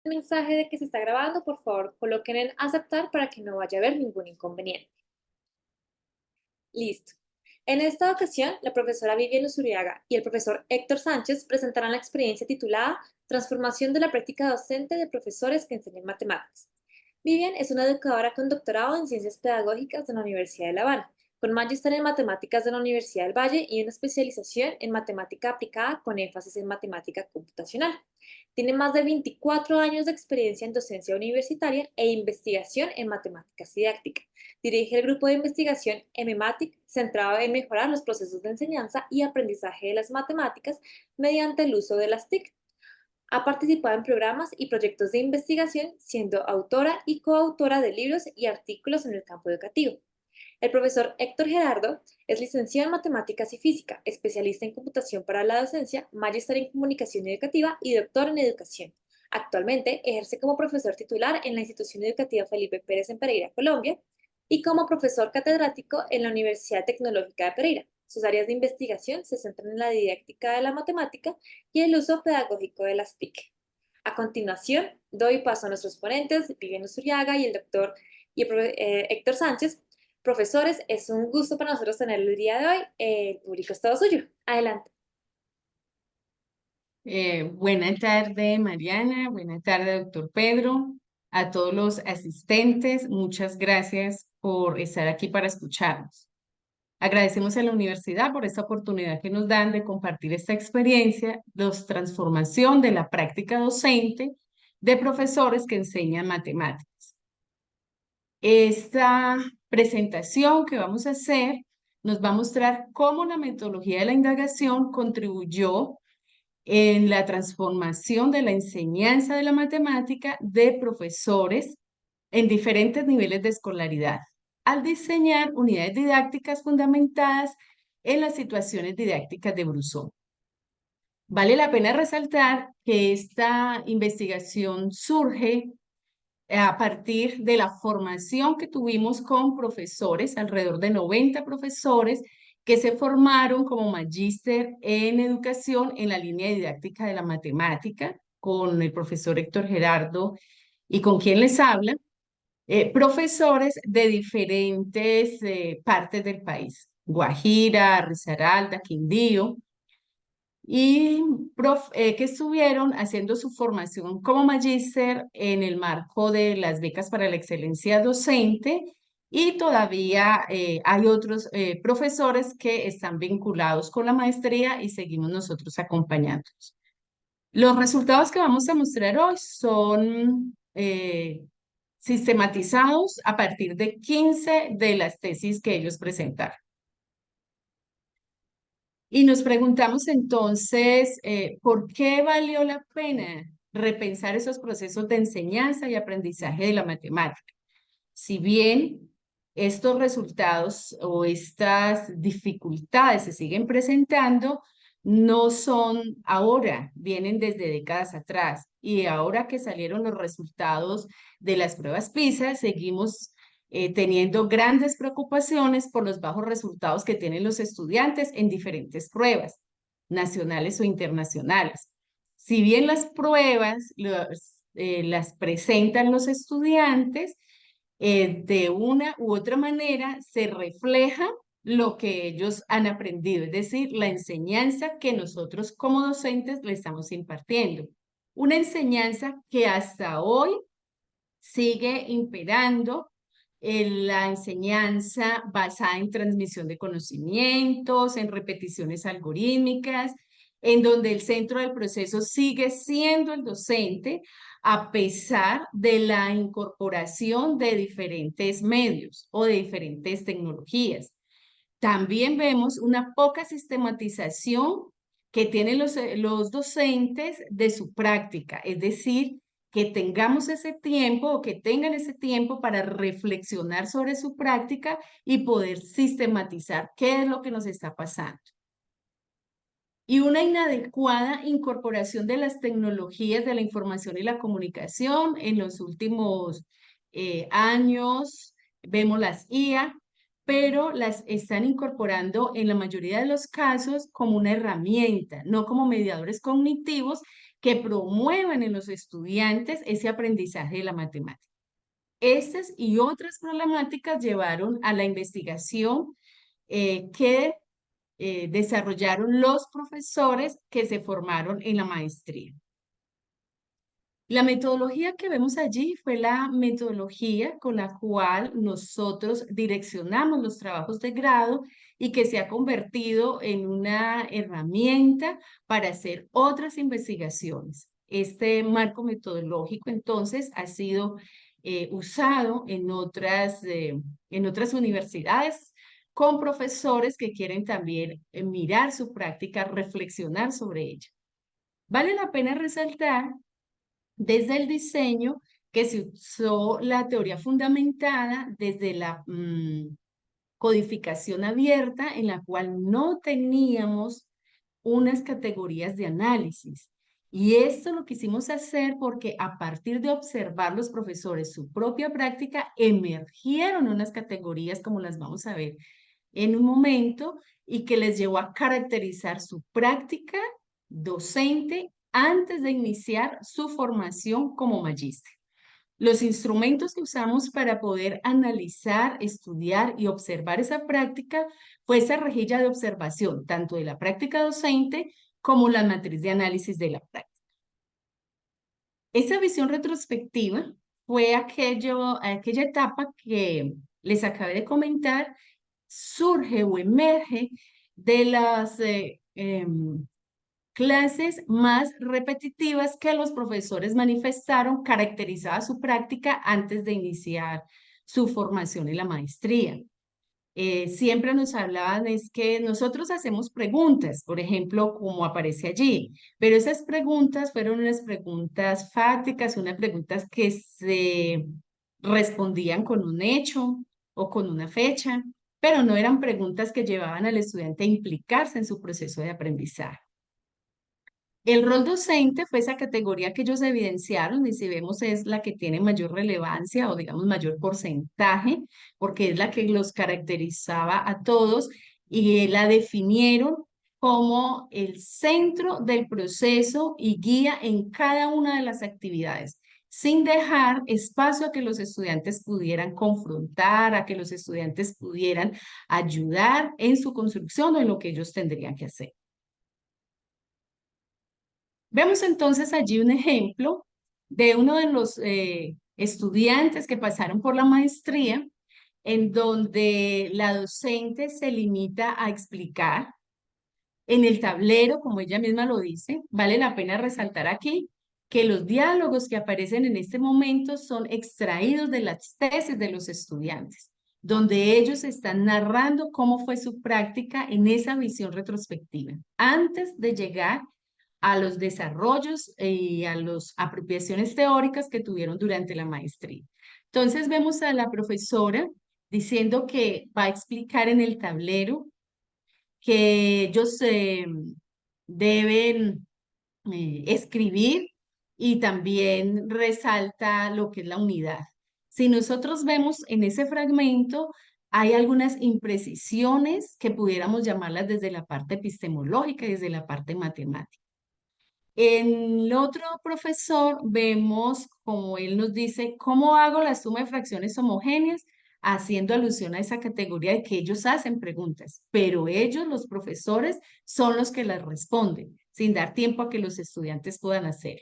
mensaje de que se está grabando, por favor, coloquen en aceptar para que no vaya a haber ningún inconveniente. Listo. En esta ocasión, la profesora Vivian Usuriaga y el profesor Héctor Sánchez presentarán la experiencia titulada Transformación de la práctica docente de profesores que enseñan matemáticas. Vivian es una educadora con doctorado en Ciencias Pedagógicas de la Universidad de La Habana, con magíster en Matemáticas de la Universidad del Valle y una especialización en Matemática aplicada con énfasis en Matemática computacional. Tiene más de 24 años de experiencia en docencia universitaria e investigación en matemáticas didácticas. Dirige el grupo de investigación MMATIC, centrado en mejorar los procesos de enseñanza y aprendizaje de las matemáticas mediante el uso de las TIC. Ha participado en programas y proyectos de investigación, siendo autora y coautora de libros y artículos en el campo educativo. El profesor Héctor Gerardo es licenciado en Matemáticas y Física, especialista en computación para la docencia, magíster en comunicación educativa y doctor en educación. Actualmente ejerce como profesor titular en la institución educativa Felipe Pérez en Pereira, Colombia, y como profesor catedrático en la Universidad Tecnológica de Pereira. Sus áreas de investigación se centran en la didáctica de la matemática y el uso pedagógico de las TIC. A continuación, doy paso a nuestros ponentes, Vivian Usuriaga y el doctor Héctor Sánchez. Profesores, es un gusto para nosotros tenerlo el día de hoy. El público es todo suyo. Adelante. Buena tarde, Mariana. Buena tarde, doctor Pedro. A todos los asistentes, muchas gracias por estar aquí para escucharnos. Agradecemos a la universidad por esta oportunidad que nos dan de compartir esta experiencia de transformación de la práctica docente de profesores que enseñan matemáticas. Esta presentación que vamos a hacer nos va a mostrar cómo la metodología de la indagación contribuyó en la transformación de la enseñanza de la matemática de profesores en diferentes niveles de escolaridad, al diseñar unidades didácticas fundamentadas en las situaciones didácticas de Brusón. Vale la pena resaltar que esta investigación surge a partir de la formación que tuvimos con profesores, alrededor de 90 profesores que se formaron como magíster en educación en la línea didáctica de la matemática, con el profesor Héctor Gerardo y con quien les habla, profesores de diferentes partes del país, Guajira, Risaralda, Quindío, y que estuvieron haciendo su formación como magíster en el marco de las becas para la excelencia docente y todavía hay otros profesores que están vinculados con la maestría y seguimos nosotros acompañándolos. Los resultados que vamos a mostrar hoy son sistematizados a partir de 15 de las tesis que ellos presentaron. Y nos preguntamos entonces, ¿por qué valió la pena repensar esos procesos de enseñanza y aprendizaje de la matemática? Si bien estos resultados o estas dificultades se siguen presentando, no son ahora, vienen desde décadas atrás. Y ahora que salieron los resultados de las pruebas PISA, seguimos teniendo grandes preocupaciones por los bajos resultados que tienen los estudiantes en diferentes pruebas, nacionales o internacionales. Si bien las pruebas las presentan los estudiantes, de una u otra manera se refleja lo que ellos han aprendido, es decir, la enseñanza que nosotros como docentes le estamos impartiendo. Una enseñanza que hasta hoy sigue imperando en la enseñanza basada en transmisión de conocimientos, en repeticiones algorítmicas, en donde el centro del proceso sigue siendo el docente, a pesar de la incorporación de diferentes medios o de diferentes tecnologías. También vemos una poca sistematización que tienen los docentes de su práctica, es decir, que tengamos ese tiempo o que tengan ese tiempo para reflexionar sobre su práctica y poder sistematizar qué es lo que nos está pasando. Y una inadecuada incorporación de las tecnologías de la información y la comunicación en los últimos años. Vemos las IA, pero las están incorporando en la mayoría de los casos como una herramienta, no como mediadores cognitivos que promuevan en los estudiantes ese aprendizaje de la matemática. Estas y otras problemáticas llevaron a la investigación que desarrollaron los profesores que se formaron en la maestría. La metodología que vemos allí fue la metodología con la cual nosotros direccionamos los trabajos de grado y que se ha convertido en una herramienta para hacer otras investigaciones. Este marco metodológico entonces ha sido usado en otras universidades con profesores que quieren también mirar su práctica, reflexionar sobre ella. Vale la pena resaltar desde el diseño que se usó la teoría fundamentada desde la codificación abierta, en la cual no teníamos unas categorías de análisis. Y esto lo quisimos hacer porque a partir de observar los profesores su propia práctica, emergieron unas categorías como las vamos a ver en un momento y que les llevó a caracterizar su práctica docente antes de iniciar su formación como magíster. Los instrumentos que usamos para poder analizar, estudiar y observar esa práctica fue esa rejilla de observación, tanto de la práctica docente como la matriz de análisis de la práctica. Esa visión retrospectiva fue aquella etapa que les acabé de comentar, surge o emerge de las clases más repetitivas que los profesores manifestaron caracterizaba su práctica antes de iniciar su formación en la maestría. Siempre nos hablaban es que nosotros hacemos preguntas, por ejemplo, como aparece allí, pero esas preguntas fueron unas preguntas fácticas, unas preguntas que se respondían con un hecho o con una fecha, pero no eran preguntas que llevaban al estudiante a implicarse en su proceso de aprendizaje. El rol docente fue esa categoría que ellos evidenciaron y si vemos es la que tiene mayor relevancia o digamos mayor porcentaje, porque es la que los caracterizaba a todos y la definieron como el centro del proceso y guía en cada una de las actividades, sin dejar espacio a que los estudiantes pudieran confrontar, a que los estudiantes pudieran ayudar en su construcción o en lo que ellos tendrían que hacer. Vemos entonces allí un ejemplo de uno de los estudiantes que pasaron por la maestría, en donde la docente se limita a explicar en el tablero, como ella misma lo dice. Vale la pena resaltar aquí que los diálogos que aparecen en este momento son extraídos de las tesis de los estudiantes, donde ellos están narrando cómo fue su práctica en esa visión retrospectiva, antes de llegar a los desarrollos y a las apropiaciones teóricas que tuvieron durante la maestría. Entonces vemos a la profesora diciendo que va a explicar en el tablero que ellos deben escribir y también resalta lo que es la unidad. Si nosotros vemos en ese fragmento, hay algunas imprecisiones que pudiéramos llamarlas desde la parte epistemológica y desde la parte matemática. En el otro profesor vemos, como él nos dice, cómo hago la suma de fracciones homogéneas, haciendo alusión a esa categoría de que ellos hacen preguntas, pero ellos, los profesores, son los que las responden, sin dar tiempo a que los estudiantes puedan hacer.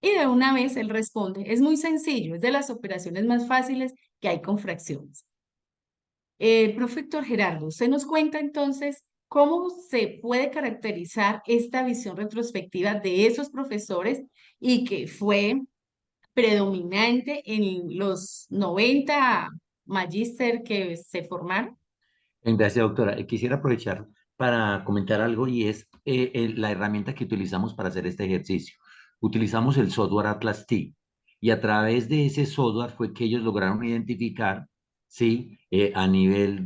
Y de una vez él responde, es muy sencillo, es de las operaciones más fáciles que hay con fracciones. Profe Héctor Gerardo, usted nos cuenta entonces cómo se puede caracterizar esta visión retrospectiva de esos profesores y que fue predominante en los 90 magíster que se formaron. Gracias, doctora. Quisiera aprovechar para comentar algo y es la herramienta que utilizamos para hacer este ejercicio. Utilizamos el software Atlas T y a través de ese software fue que ellos lograron identificar, sí, a nivel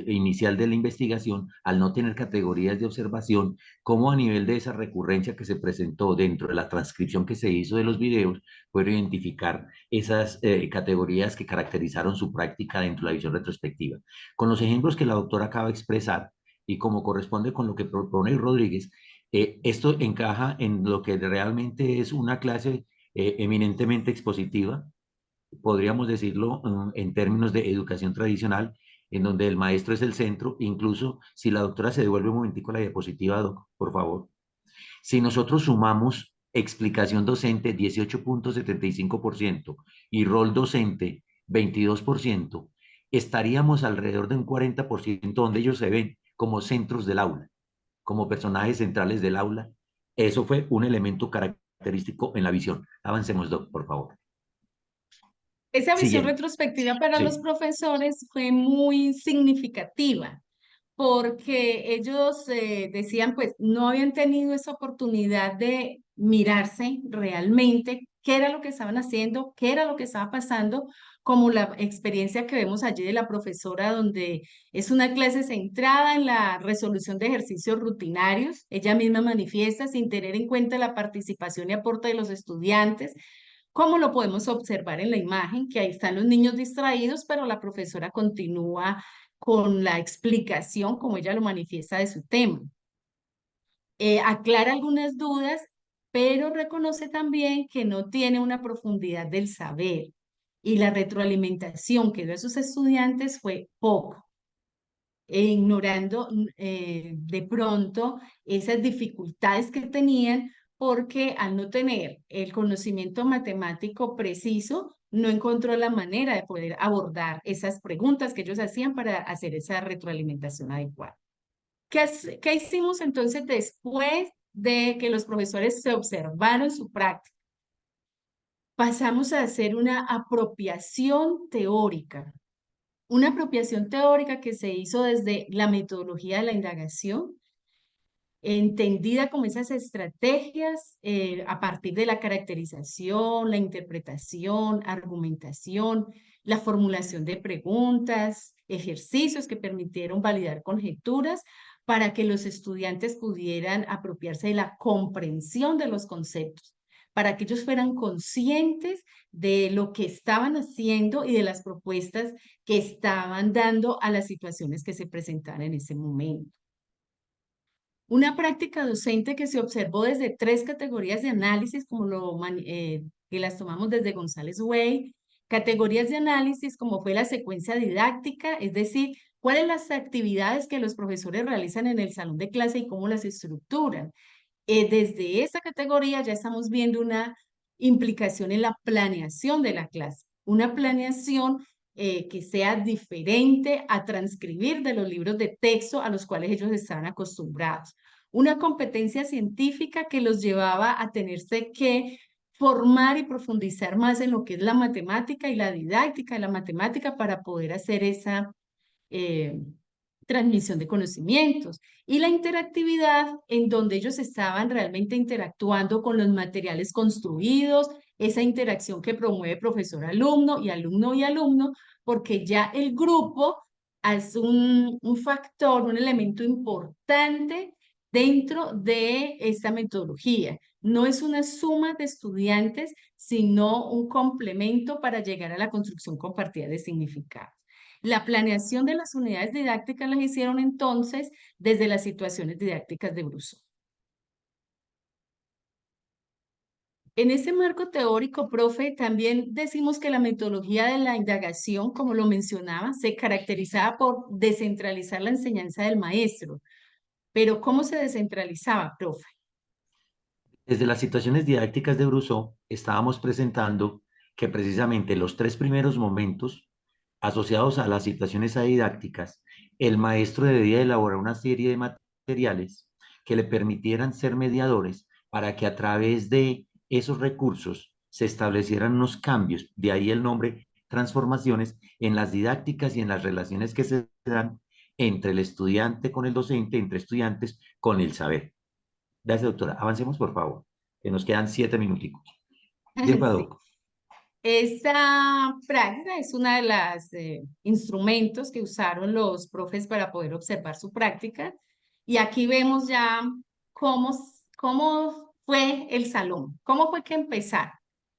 inicial de la investigación, al no tener categorías de observación, como a nivel de esa recurrencia que se presentó dentro de la transcripción que se hizo de los videos, pudieron identificar esas categorías que caracterizaron su práctica dentro de la visión retrospectiva. Con los ejemplos que la doctora acaba de expresar y como corresponde con lo que propone Rodríguez, Esto encaja en lo que realmente es una clase eminentemente expositiva, podríamos decirlo en términos de educación tradicional, en donde el maestro es el centro, incluso si la doctora se devuelve un momentico la diapositiva, doc, por favor. Si nosotros sumamos explicación docente 18,75% y rol docente 22%, estaríamos alrededor de un 40% donde ellos se ven como centros del aula, como personajes centrales del aula. Eso fue un elemento característico en la visión. Avancemos, doc, por favor. Esa visión Siguiente. retrospectiva para los Sí. profesores fue muy significativa porque ellos decían, pues no habían tenido esa oportunidad de mirarse realmente qué era lo que estaban haciendo, qué era lo que estaba pasando, como la experiencia que vemos allí de la profesora, donde es una clase centrada en la resolución de ejercicios rutinarios. Ella misma manifiesta sin tener en cuenta la participación y aporte de los estudiantes. Como lo podemos observar en la imagen, que ahí están los niños distraídos, pero la profesora continúa con la explicación, como ella lo manifiesta, de su tema. Aclara algunas dudas, pero reconoce también que no tiene una profundidad del saber y la retroalimentación que dio a sus estudiantes fue poco, ignorando de pronto esas dificultades que tenían porque al no tener el conocimiento matemático preciso, no encontró la manera de poder abordar esas preguntas que ellos hacían para hacer esa retroalimentación adecuada. ¿Qué hicimos entonces después de que los profesores se observaron su práctica? Pasamos a hacer una apropiación teórica que se hizo desde la metodología de la indagación, entendida como esas estrategias a partir de la caracterización, la interpretación, argumentación, la formulación de preguntas, ejercicios que permitieron validar conjeturas para que los estudiantes pudieran apropiarse de la comprensión de los conceptos, para que ellos fueran conscientes de lo que estaban haciendo y de las propuestas que estaban dando a las situaciones que se presentaban en ese momento. Una práctica docente que se observó desde 3 categorías de análisis, que las tomamos desde González Way. Categorías de análisis como fue la secuencia didáctica, es decir, cuáles las actividades que los profesores realizan en el salón de clase y cómo las estructuran. Desde esa categoría ya estamos viendo una implicación en la planeación de la clase, una planeación que sea diferente a transcribir de los libros de texto a los cuales ellos estaban acostumbrados. Una competencia científica que los llevaba a tenerse que formar y profundizar más en lo que es la matemática y la didáctica de la matemática para poder hacer esa eh, transmisión de conocimientos. Y la interactividad en donde ellos estaban realmente interactuando con los materiales construidos, esa interacción que promueve profesor-alumno y alumno y alumno, porque ya el grupo es un factor, un elemento importante dentro de esta metodología. No es una suma de estudiantes, sino un complemento para llegar a la construcción compartida de significados. La planeación de las unidades didácticas las hicieron entonces desde las situaciones didácticas de Brousseau. En ese marco teórico, profe, también decimos que la metodología de la indagación, como lo mencionaba, se caracterizaba por descentralizar la enseñanza del maestro. Pero ¿cómo se descentralizaba, profe? Desde las situaciones didácticas de Brousseau, estábamos presentando que precisamente los 3 primeros momentos asociados a las situaciones didácticas, el maestro debía elaborar una serie de materiales que le permitieran ser mediadores para que a través de esos recursos se establecieran unos cambios, de ahí el nombre transformaciones en las didácticas y en las relaciones que se dan entre el estudiante con el docente, entre estudiantes con el saber. Gracias, doctora. Avancemos, por favor, que nos quedan 7 minuticos. Bien, Sí. Paduco. Esta práctica es una de las instrumentos que usaron los profes para poder observar su práctica. Y aquí vemos ya cómo fue el salón, cómo fue que empezaron.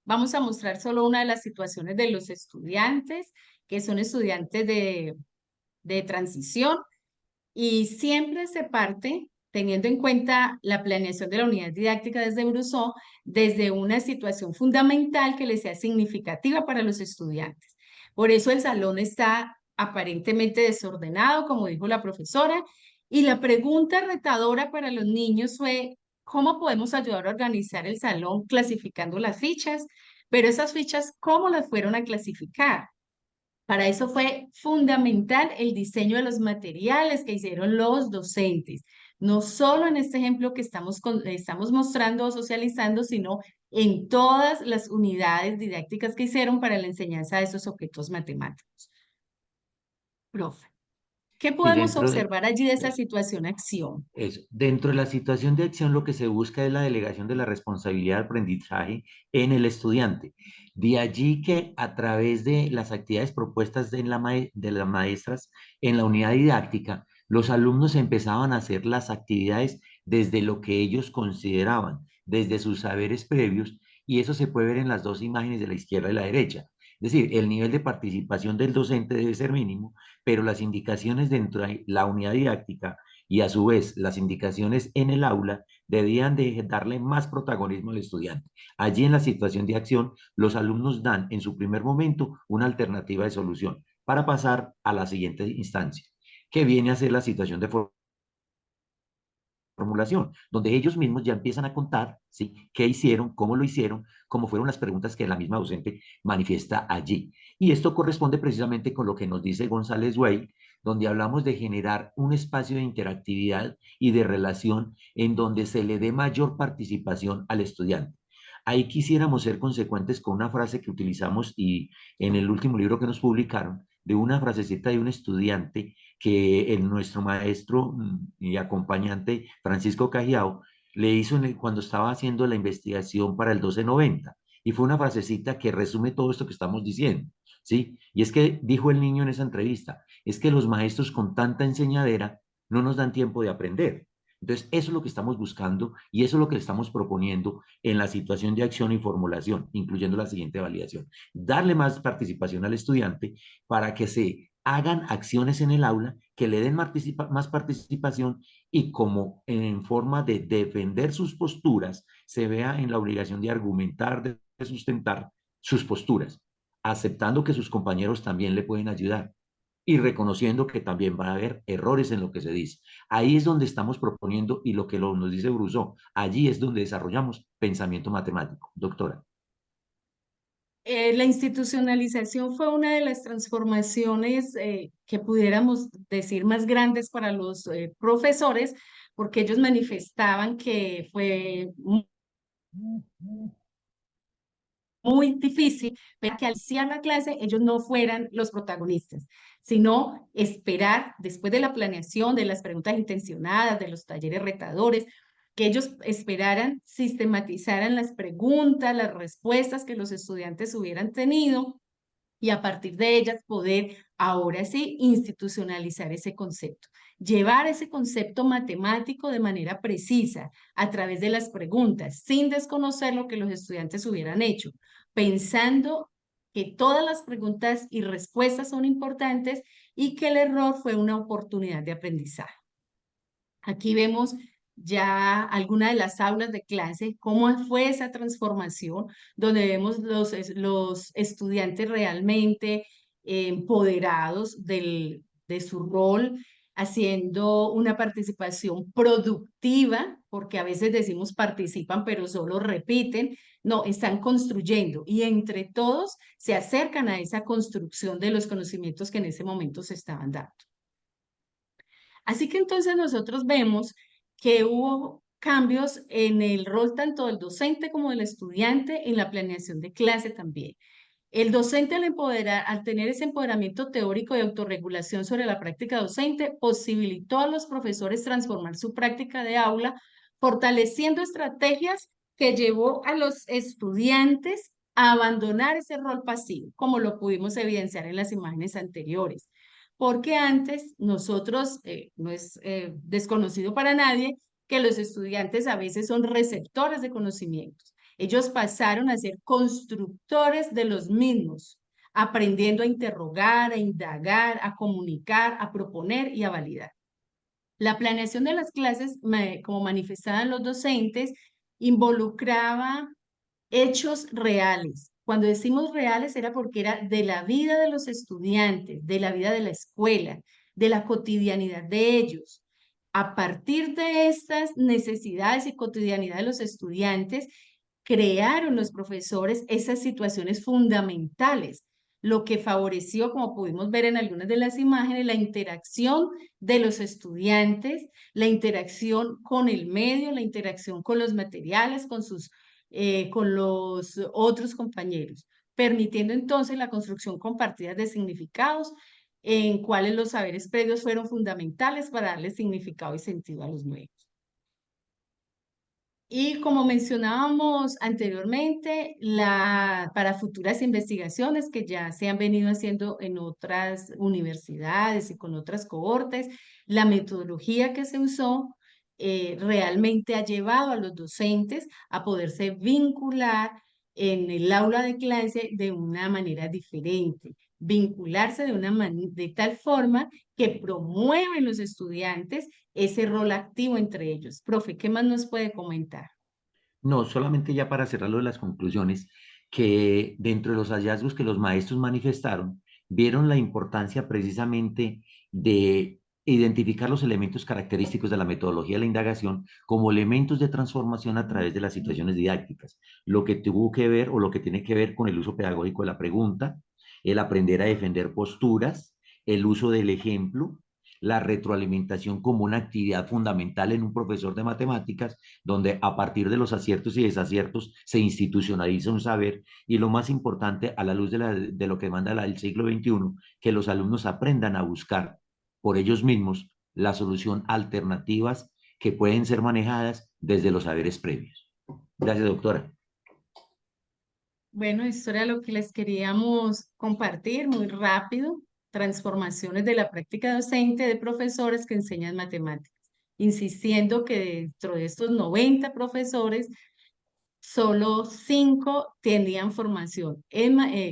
Vamos a mostrar solo una de las situaciones de los estudiantes, que son estudiantes de transición, y siempre se parte teniendo en cuenta la planeación de la unidad didáctica desde Brusó, desde una situación fundamental que les sea significativa para los estudiantes. Por eso el salón está aparentemente desordenado, como dijo la profesora, y la pregunta retadora para los niños fue, ¿cómo podemos ayudar a organizar el salón clasificando las fichas? Pero esas fichas, ¿cómo las fueron a clasificar? Para eso fue fundamental el diseño de los materiales que hicieron los docentes, no solo en este ejemplo que estamos mostrando o socializando, sino en todas las unidades didácticas que hicieron para la enseñanza de esos objetos matemáticos. Profe, ¿qué Y podemos dentro de observar allí de esa eso, situación-acción? dentro de la situación de acción, lo que se busca es la delegación de la responsabilidad de aprendizaje en el estudiante. De allí que a través de las actividades propuestas de las maestras en la unidad didáctica, los alumnos empezaban a hacer las actividades desde lo que ellos consideraban, desde sus saberes previos, y eso se puede ver en las dos imágenes de la izquierda y la derecha. Es decir, el nivel de participación del docente debe ser mínimo, pero las indicaciones dentro de la unidad didáctica y a su vez las indicaciones en el aula debían de darle más protagonismo al estudiante. Allí en la situación de acción, los alumnos dan en su primer momento una alternativa de solución para pasar a la siguiente instancia, que viene a ser la situación de formulación, donde ellos mismos ya empiezan a contar, ¿sí? ¿Qué hicieron? ¿Cómo lo hicieron? ¿Cómo fueron las preguntas que la misma docente manifiesta allí? Y esto corresponde precisamente con lo que nos dice González Way, donde hablamos de generar un espacio de interactividad y de relación en donde se le dé mayor participación al estudiante. Ahí quisiéramos ser consecuentes con una frase que utilizamos y en el último libro que nos publicaron, de una frasecita de un estudiante que nuestro maestro y acompañante Francisco Cajiao le hizo cuando estaba haciendo la investigación para el 1290. Y fue una frasecita que resume todo esto que estamos diciendo, ¿sí? Y es que dijo el niño en esa entrevista, es que los maestros con tanta enseñadera no nos dan tiempo de aprender. Entonces, eso es lo que estamos buscando y eso es lo que le estamos proponiendo en la situación de acción y formulación, incluyendo la siguiente validación. Darle más participación al estudiante para que se hagan acciones en el aula que le den más participación y como en forma de defender sus posturas, se vea en la obligación de argumentar, de sustentar sus posturas, aceptando que sus compañeros también le pueden ayudar y reconociendo que también va a haber errores en lo que se dice. Ahí es donde estamos proponiendo y lo que nos dice Brusó, allí es donde desarrollamos pensamiento matemático. Doctora. La institucionalización fue una de las transformaciones que pudiéramos decir más grandes para los profesores, porque ellos manifestaban que fue muy difícil, pero que al iniciar la clase ellos no fueran los protagonistas, sino esperar después de la planeación, de las preguntas intencionadas, de los talleres retadores, que ellos esperaran, sistematizaran las preguntas, las respuestas que los estudiantes hubieran tenido y a partir de ellas poder ahora sí institucionalizar ese concepto, llevar ese concepto matemático de manera precisa a través de las preguntas, sin desconocer lo que los estudiantes hubieran hecho, pensando que todas las preguntas y respuestas son importantes y que el error fue una oportunidad de aprendizaje. Aquí vemos ya alguna de las aulas de clase, cómo fue esa transformación, donde vemos los estudiantes realmente empoderados de su rol, haciendo una participación productiva, porque a veces decimos participan, pero solo repiten. No, están construyendo y entre todos se acercan a esa construcción de los conocimientos que en ese momento se estaban dando. Así que entonces nosotros vemos que hubo cambios en el rol tanto del docente como del estudiante en la planeación de clase también. El docente al tener ese empoderamiento teórico y autorregulación sobre la práctica docente, posibilitó a los profesores transformar su práctica de aula, fortaleciendo estrategias que llevó a los estudiantes a abandonar ese rol pasivo, como lo pudimos evidenciar en las imágenes anteriores. Porque antes nosotros, no es desconocido para nadie, que los estudiantes a veces son receptores de conocimientos. Ellos pasaron a ser constructores de los mismos, aprendiendo a interrogar, a indagar, a comunicar, a proponer y a validar. La planeación de las clases, como manifestaban los docentes, involucraba hechos reales. Cuando decimos reales era porque era de la vida de los estudiantes, de la vida de la escuela, de la cotidianidad de ellos. A partir de estas necesidades y cotidianidad de los estudiantes, crearon los profesores esas situaciones fundamentales, lo que favoreció, como pudimos ver en algunas de las imágenes, la interacción de los estudiantes, la interacción con el medio, la interacción con los materiales, con los otros compañeros, permitiendo entonces la construcción compartida de significados en cuales los saberes previos fueron fundamentales para darle significado y sentido a los nuevos. Y como mencionábamos anteriormente, para futuras investigaciones que ya se han venido haciendo en otras universidades y con otras cohortes, la metodología que se usó realmente ha llevado a los docentes a poderse vincular en el aula de clase de una manera diferente, vincularse de tal forma que promueven los estudiantes ese rol activo entre ellos. Profe, ¿qué más nos puede comentar? No, solamente ya para cerrar lo de las conclusiones, que dentro de los hallazgos que los maestros manifestaron, vieron la importancia precisamente de identificar los elementos característicos de la metodología de la indagación como elementos de transformación a través de las situaciones didácticas, lo que tuvo que ver o lo que tiene que ver con el uso pedagógico de la pregunta, el aprender a defender posturas, el uso del ejemplo, la retroalimentación como una actividad fundamental en un profesor de matemáticas donde a partir de los aciertos y desaciertos se institucionaliza un saber y lo más importante a la luz de lo que demanda el siglo XXI, que los alumnos aprendan a buscar por ellos mismos la solución alternativas que pueden ser manejadas desde los saberes previos. Gracias, doctora. Bueno, esto era lo que les queríamos compartir muy rápido, transformaciones de la práctica docente de profesores que enseñan matemáticas, insistiendo que dentro de estos 90 profesores, solo 5 tenían formación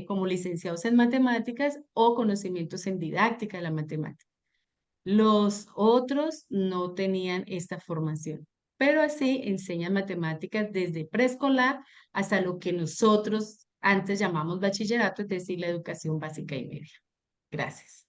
como licenciados en matemáticas o conocimientos en didáctica de la matemática. Los otros no tenían esta formación, pero así enseñan matemáticas desde preescolar hasta lo que nosotros antes llamamos bachillerato, es decir, la educación básica y media. Gracias.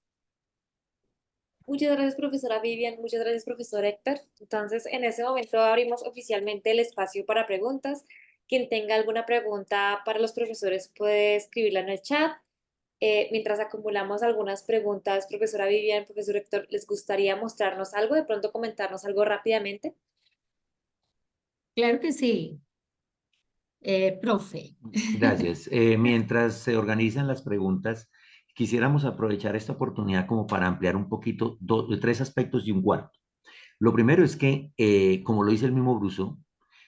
Muchas gracias, profesora Vivian. Muchas gracias, profesor Héctor. Entonces, en ese momento abrimos oficialmente el espacio para preguntas. Quien tenga alguna pregunta para los profesores puede escribirla en el chat. Mientras acumulamos algunas preguntas, profesora Vivian, profesor Héctor, ¿les gustaría mostrarnos algo? De pronto comentarnos algo rápidamente. Claro que sí, profe. Gracias. Mientras se organizan las preguntas, quisiéramos aprovechar esta oportunidad como para ampliar un poquito tres aspectos y un cuarto. Lo primero es que, como lo dice el mismo Bruso,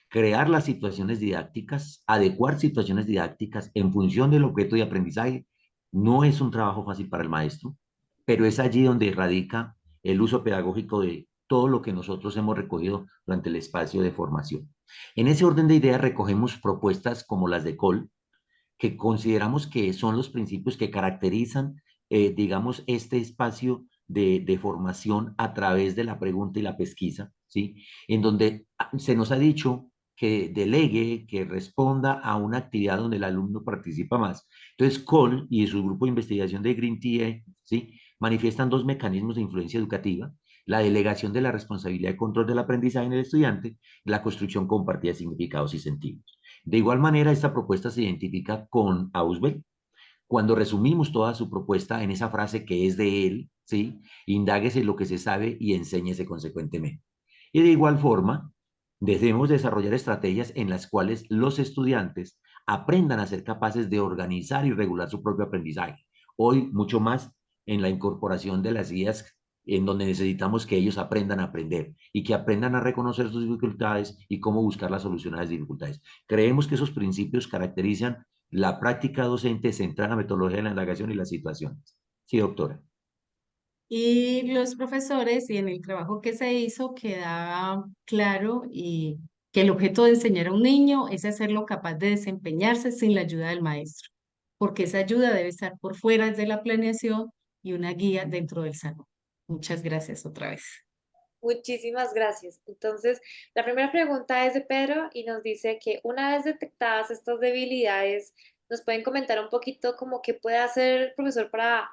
crear las situaciones didácticas, adecuar situaciones didácticas en función del objeto de aprendizaje, no es un trabajo fácil para el maestro, pero es allí donde radica el uso pedagógico de todo lo que nosotros hemos recogido durante el espacio de formación. En ese orden de ideas recogemos propuestas como las de Cole, que consideramos que son los principios que caracterizan, digamos, este espacio de formación a través de la pregunta y la pesquisa, ¿sí? En donde se nos ha dicho que delegue, que responda a una actividad donde el alumno participa más. Entonces, Cole y su grupo de investigación de Green Tea, ¿sí? Manifiestan dos mecanismos de influencia educativa: la delegación de la responsabilidad de control del aprendizaje en el estudiante y la construcción compartida de significados y sentidos. De igual manera, esta propuesta se identifica con Ausubel. Cuando resumimos toda su propuesta en esa frase que es de él, ¿sí? Indáguese lo que se sabe y enséñese consecuentemente. Y de igual forma, debemos desarrollar estrategias en las cuales los estudiantes aprendan a ser capaces de organizar y regular su propio aprendizaje. Hoy, mucho más en la incorporación de las guías en donde necesitamos que ellos aprendan a aprender y que aprendan a reconocer sus dificultades y cómo buscar la solución a las dificultades. Creemos que esos principios caracterizan la práctica docente centrada en la metodología de la indagación y las situaciones. Sí, doctora. Y los profesores y en el trabajo que se hizo quedaba claro y que el objeto de enseñar a un niño es hacerlo capaz de desempeñarse sin la ayuda del maestro, porque esa ayuda debe estar por fuera de la planeación y una guía dentro del salón. Muchas gracias otra vez. Muchísimas gracias. Entonces, la primera pregunta es de Pedro y nos dice que una vez detectadas estas debilidades, nos pueden comentar un poquito como qué puede hacer el profesor para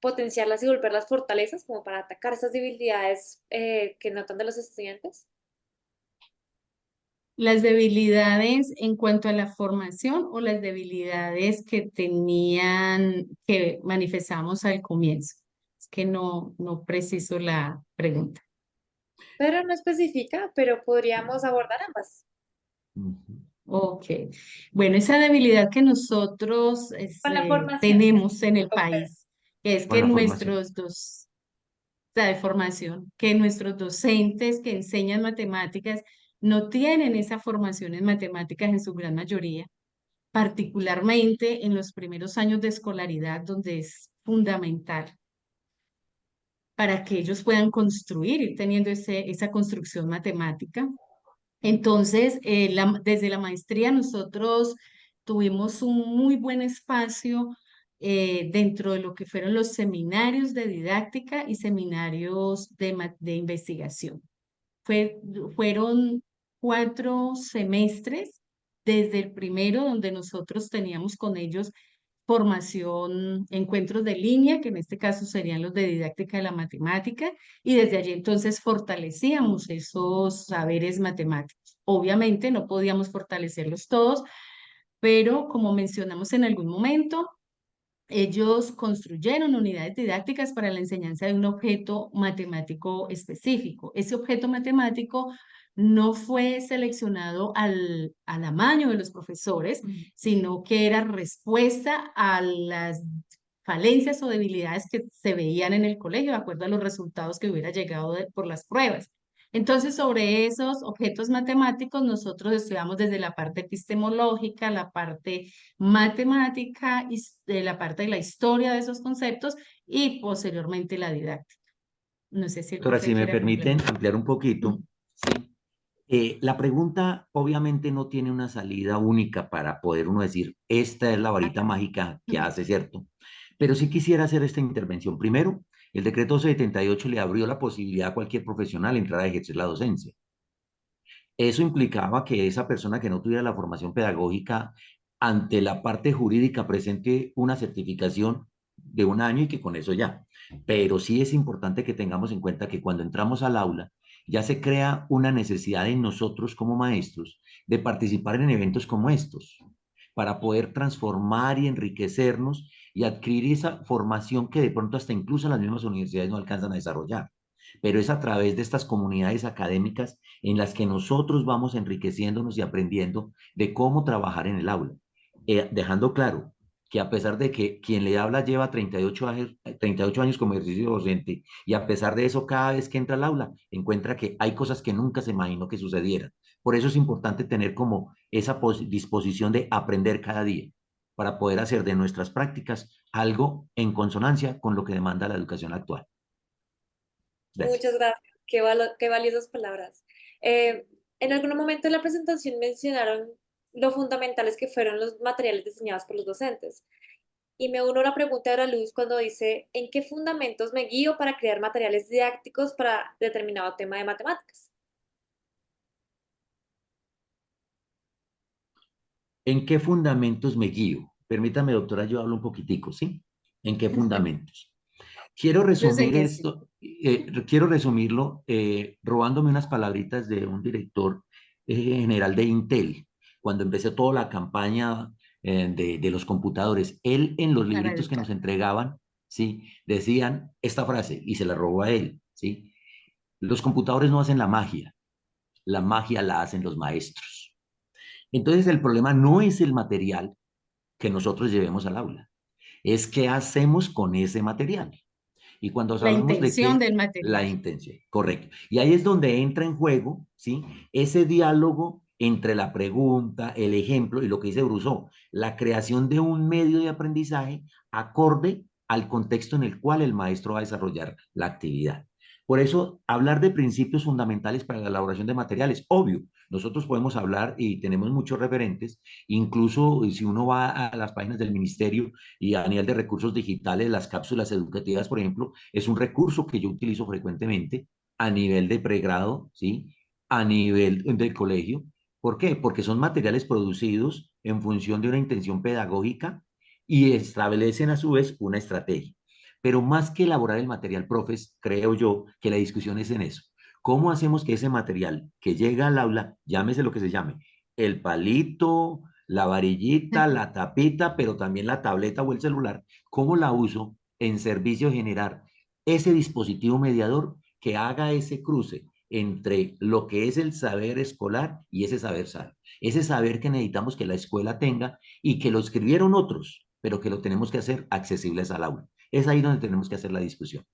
potenciarlas y volverlas fortalezas, como para atacar esas debilidades que notan de los estudiantes. Las debilidades en cuanto a la formación o las debilidades que tenían, que manifestamos al comienzo. Es que no preciso la pregunta. Pero no especifica, pero podríamos abordar ambas. Ujú. Ok. Bueno, esa debilidad que nosotros Con la formación. tenemos en el país, que es Con que la formación. la deformación, que nuestros docentes que enseñan matemáticas no tienen esa formación en matemáticas en su gran mayoría, particularmente en los primeros años de escolaridad, donde es fundamental para que ellos puedan construir, ir teniendo esa construcción matemática. Entonces, desde la maestría nosotros tuvimos un muy buen espacio dentro de lo que fueron los seminarios de didáctica y seminarios de investigación. Fue- Fueron 4 semestres desde el primero donde nosotros teníamos con ellos formación, encuentros de línea, que en este caso serían los de didáctica de la matemática, y desde allí entonces fortalecíamos esos saberes matemáticos. Obviamente no podíamos fortalecerlos todos, pero como mencionamos en algún momento, ellos construyeron unidades didácticas para la enseñanza de un objeto matemático específico. Ese objeto matemático no fue seleccionado al amaño de los profesores, sino que era respuesta a las falencias o debilidades que se veían en el colegio, de acuerdo a los resultados que hubiera llegado por las pruebas. Entonces, sobre esos objetos matemáticos, nosotros estudiamos desde la parte epistemológica, la parte matemática, y de la parte de la historia de esos conceptos y posteriormente la didáctica. No sé si el Doctora, profe si me quiera permiten complementar. ampliar un poquito, ¿sí? La pregunta obviamente no tiene una salida única para poder uno decir, esta es la varita Acá. mágica que hace, ¿cierto? Pero sí quisiera hacer esta intervención. Primero, el decreto 78 le abrió la posibilidad a cualquier profesional entrar a ejercer la docencia. Eso implicaba que esa persona que no tuviera la formación pedagógica ante la parte jurídica presente una certificación de 1 año y que con eso ya. Pero sí es importante que tengamos en cuenta que cuando entramos al aula ya se crea una necesidad en nosotros como maestros de participar en eventos como estos para poder transformar y enriquecernos y adquirir esa formación que de pronto hasta incluso las mismas universidades no alcanzan a desarrollar. Pero es a través de estas comunidades académicas en las que nosotros vamos enriqueciéndonos y aprendiendo de cómo trabajar en el aula, dejando claro que a pesar de que quien le habla lleva 38 años como ejercicio docente y a pesar de eso cada vez que entra al aula encuentra que hay cosas que nunca se imaginó que sucedieran. Por eso es importante tener como esa disposición de aprender cada día para poder hacer de nuestras prácticas algo en consonancia con lo que demanda la educación actual. Muchas Gracias. gracias. Qué valiosas palabras. En algún momento de la presentación mencionaron lo fundamentales que fueron los materiales diseñados por los docentes. Y me uno a la pregunta de la Luz cuando dice, ¿en qué fundamentos me guío para crear materiales didácticos para determinado tema de matemáticas? ¿En qué fundamentos me guío? Permítame, doctora, yo hablo un poquitico, ¿sí? ¿En qué fundamentos? Quiero Yo sé resumir que sí. esto, quiero resumirlo robándome unas palabritas de un director general de Intel, cuando empecé toda la campaña de los computadores. Él en los Para libritos que educar. nos entregaban, ¿sí? Decían esta frase y se la robó a él, ¿sí? Los computadores no hacen la magia la hacen los maestros. Entonces el problema no es el material que nosotros llevemos al aula, es qué hacemos con ese material. Y cuando La hablamos de intención qué, del la material. intención, correcto. Y ahí es donde entra en juego, ¿sí? Ese diálogo entre la pregunta, el ejemplo y lo que dice Brousseau, la creación de un medio de aprendizaje acorde al contexto en el cual el maestro va a desarrollar la actividad. Por eso, hablar de principios fundamentales para la elaboración de materiales, obvio, nosotros podemos hablar y tenemos muchos referentes, incluso si uno va a las páginas del ministerio y a nivel de recursos digitales, las cápsulas educativas, por ejemplo, es un recurso que yo utilizo frecuentemente a nivel de pregrado, ¿sí? A nivel del colegio. ¿Por qué? Porque son materiales producidos en función de una intención pedagógica y establecen a su vez una estrategia. Pero más que elaborar el material, profes, creo yo que la discusión es en eso. ¿Cómo hacemos que ese material que llega al aula, llámese lo que se llame, el palito, la varillita, la tapita, pero también la tableta o el celular, cómo la uso en servicio de generar ese dispositivo mediador que haga ese cruce entre lo que es el saber escolar y ese saber sal, ese saber que necesitamos que la escuela tenga y que lo escribieron otros, pero que lo tenemos que hacer accesibles al aula? Es ahí donde tenemos que hacer la discusión,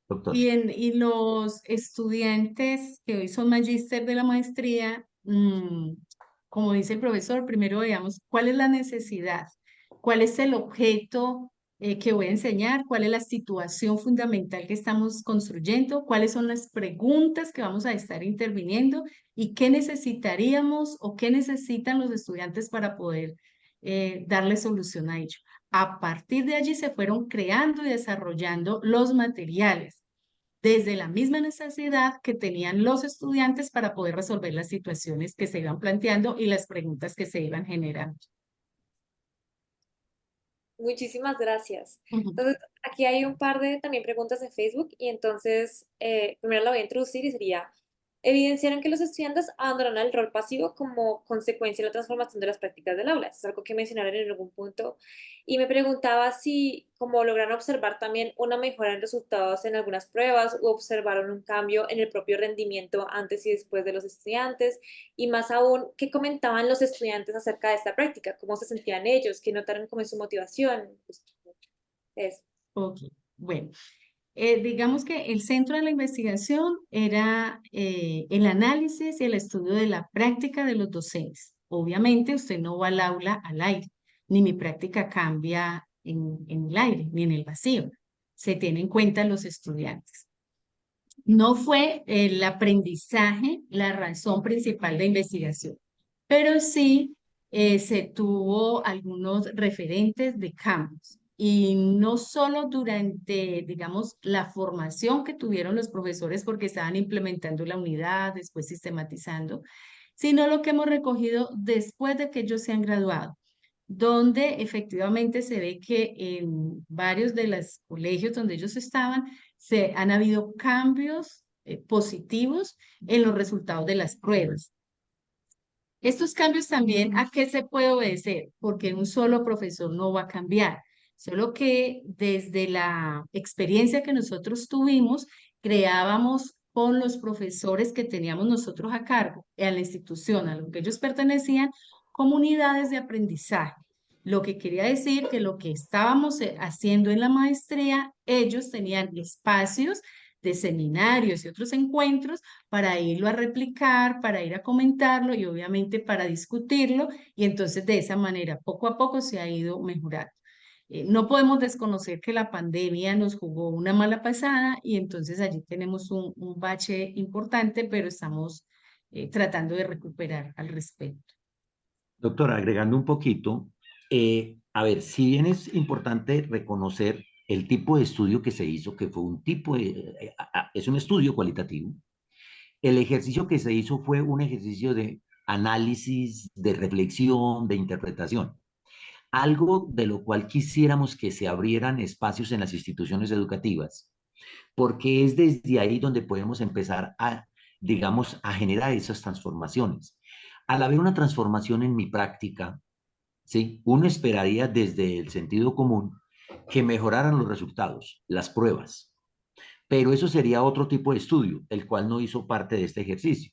doctor. Y los estudiantes que hoy son magíster de la maestría, como dice el profesor, primero veamos cuál es la necesidad, cuál es el objeto que voy a enseñar, cuál es la situación fundamental que estamos construyendo, cuáles son las preguntas que vamos a estar interviniendo y qué necesitaríamos o qué necesitan los estudiantes para poder darle solución a ello. A partir de allí se fueron creando y desarrollando los materiales desde la misma necesidad que tenían los estudiantes para poder resolver las situaciones que se iban planteando y las preguntas que se iban generando. Muchísimas gracias. Ujú. Entonces, aquí hay un par de también preguntas en Facebook y entonces primero la voy a introducir y sería, evidenciaron que los estudiantes abandonaron el rol pasivo como consecuencia de la transformación de las prácticas del aula. Eso es algo que mencionaron en algún punto. Y me preguntaba si, como lograron observar también una mejora en resultados en algunas pruebas o observaron un cambio en el propio rendimiento antes y después de los estudiantes. Y más aún, ¿qué comentaban los estudiantes acerca de esta práctica? ¿Cómo se sentían ellos? ¿Qué notaron como en su motivación? Pues, eso. Ok, bueno. Digamos que el centro de la investigación era el análisis y el estudio de la práctica de los docentes. Obviamente usted no va al aula al aire, ni mi práctica cambia en el aire, ni en el vacío. Se tiene en cuenta los estudiantes. No fue el aprendizaje la razón principal de investigación, pero sí se tuvo algunos referentes de cambios. Y no solo durante, digamos, la formación que tuvieron los profesores porque estaban implementando la unidad, después sistematizando, sino lo que hemos recogido después de que ellos se han graduado, donde efectivamente se ve que en varios de los colegios donde ellos estaban, se han habido cambios positivos en los resultados de las pruebas. Estos cambios también, ¿a qué se puede obedecer? Porque un solo profesor no va a cambiar, solo que desde la experiencia que nosotros tuvimos, creábamos con los profesores que teníamos nosotros a cargo, a la institución, a lo que ellos pertenecían, comunidades de aprendizaje. Lo que quería decir que lo que estábamos haciendo en la maestría, ellos tenían espacios de seminarios y otros encuentros para irlo a replicar, para ir a comentarlo y obviamente para discutirlo y entonces de esa manera poco a poco se ha ido mejorando. No podemos desconocer que la pandemia nos jugó una mala pasada y entonces allí tenemos un bache importante, pero estamos tratando de recuperar al respecto. Doctor, agregando un poquito, a ver, si bien es importante reconocer el tipo de estudio que se hizo, que fue un tipo de, es un estudio cualitativo, el ejercicio que se hizo fue un ejercicio de análisis, de reflexión, de interpretación, algo de lo cual quisiéramos que se abrieran espacios en las instituciones educativas, porque es desde ahí donde podemos empezar a, digamos, a generar esas transformaciones. Al haber una transformación en mi práctica, ¿sí? Uno esperaría desde el sentido común que mejoraran los resultados, las pruebas, pero eso sería otro tipo de estudio, el cual no hizo parte de este ejercicio.